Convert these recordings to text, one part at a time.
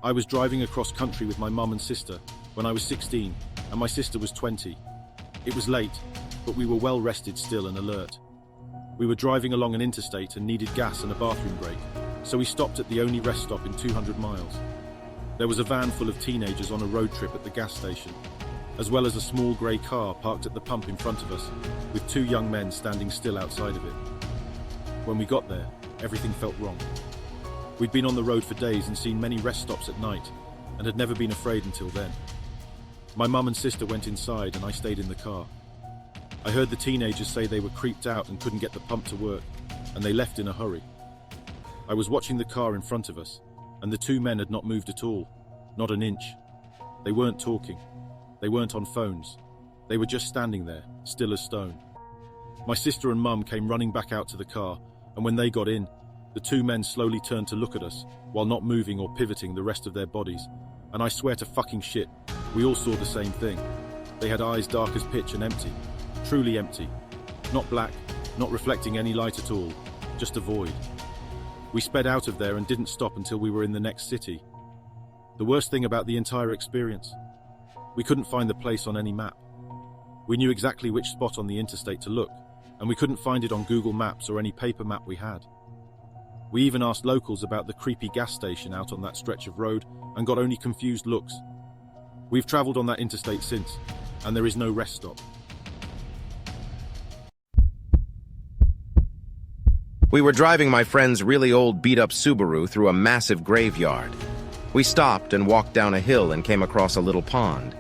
I was driving across country with my mum and sister when I was 16, and my sister was 20. It was late, but we were well rested still and alert. We were driving along an interstate and needed gas and a bathroom break, so we stopped at the only rest stop in 200 miles. There was a van full of teenagers on a road trip at the gas station, as well as a small grey car parked at the pump in front of us, with two young men standing still outside of it. When we got there, everything felt wrong. We'd been on the road for days and seen many rest stops at night, and had never been afraid until then. My mum and sister went inside and I stayed in the car. I heard the teenagers say they were creeped out and couldn't get the pump to work, and they left in a hurry. I was watching the car in front of us, and the two men had not moved at all, not an inch. They weren't talking. They weren't on phones. They were just standing there, still as stone. My sister and mum came running back out to the car, and when they got in, the two men slowly turned to look at us, while not moving or pivoting the rest of their bodies. And I swear to fucking shit, we all saw the same thing. They had eyes dark as pitch and empty. Truly empty. Not black, not reflecting any light at all, just a void. We sped out of there and didn't stop until we were in the next city. The worst thing about the entire experience, we couldn't find the place on any map. We knew exactly which spot on the interstate to look, and we couldn't find it on Google Maps or any paper map we had. We even asked locals about the creepy gas station out on that stretch of road and got only confused looks. We've traveled on that interstate since, and there is no rest stop. We were driving my friend's really old beat-up Subaru through a massive graveyard. We stopped and walked down a hill and came across a little pond.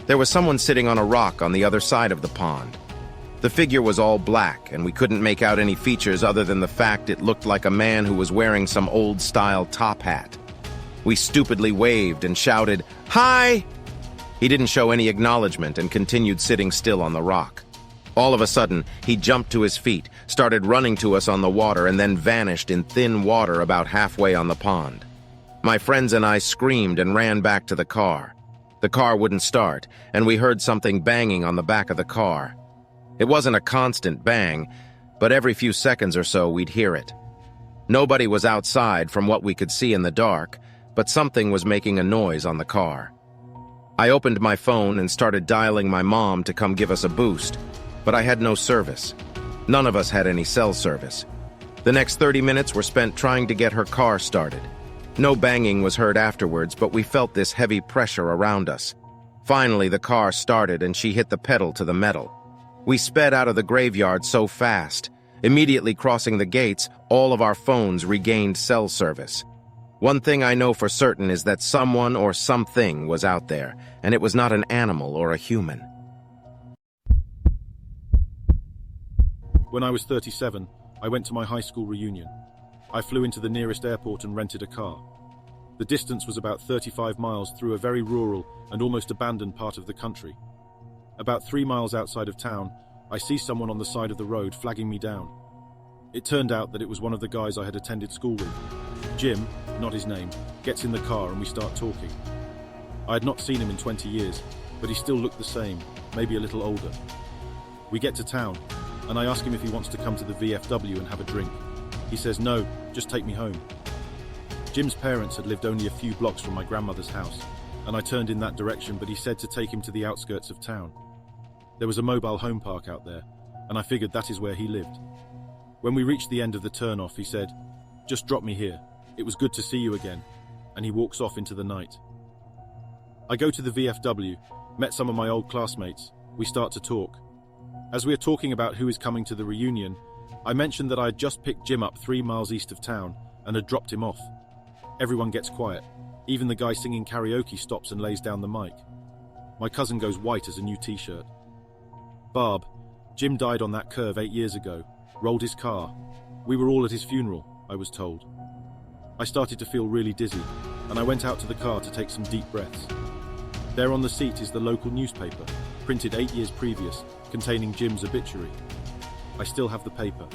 There was someone sitting on a rock on the other side of the pond. The figure was all black, and we couldn't make out any features other than the fact it looked like a man who was wearing some old-style top hat. We stupidly waved and shouted, "Hi!" He didn't show any acknowledgement and continued sitting still on the rock. All of a sudden, he jumped to his feet, started running to us on the water, and then vanished in thin water about halfway on the pond. My friends and I screamed and ran back to the car. The car wouldn't start, and we heard something banging on the back of the car. It wasn't a constant bang, but every few seconds or so we'd hear it. Nobody was outside from what we could see in the dark, but something was making a noise on the car. I opened my phone and started dialing my mom to come give us a boost, but I had no service. None of us had any cell service. The next 30 minutes were spent trying to get her car started. No banging was heard afterwards, but we felt this heavy pressure around us. Finally, the car started and she hit the pedal to the metal. We sped out of the graveyard so fast. Immediately crossing the gates, all of our phones regained cell service. One thing I know for certain is that someone or something was out there, and it was not an animal or a human. When I was 37, I went to my high school reunion. I flew into the nearest airport and rented a car. The distance was about 35 miles through a very rural and almost abandoned part of the country. About 3 miles outside of town, I see someone on the side of the road flagging me down. It turned out that it was one of the guys I had attended school with. Jim, not his name, gets in the car and we start talking. I had not seen him in 20 years, but he still looked the same, maybe a little older. We get to town, and I ask him if he wants to come to the VFW and have a drink. He says no, just take me home. Jim's parents had lived only a few blocks from my grandmother's house, and I turned in that direction, but he said to take him to the outskirts of town. There was a mobile home park out there, and I figured that is where he lived. When we reached the end of the turnoff, he said, "Just drop me here. It was good to see you again," and he walks off into the night. I go to the VFW, met some of my old classmates. We start to talk. As we are talking about who is coming to the reunion, I mentioned that I had just picked Jim up 3 miles east of town and had dropped him off. Everyone gets quiet. Even the guy singing karaoke stops and lays down the mic. My cousin goes white as a new t-shirt. "Barb, Jim died on that curve 8 years ago, rolled his car. We were all at his funeral," I was told. I started to feel really dizzy, and I went out to the car to take some deep breaths. There on the seat is the local newspaper, printed 8 years previous, containing Jim's obituary. I still have the paper.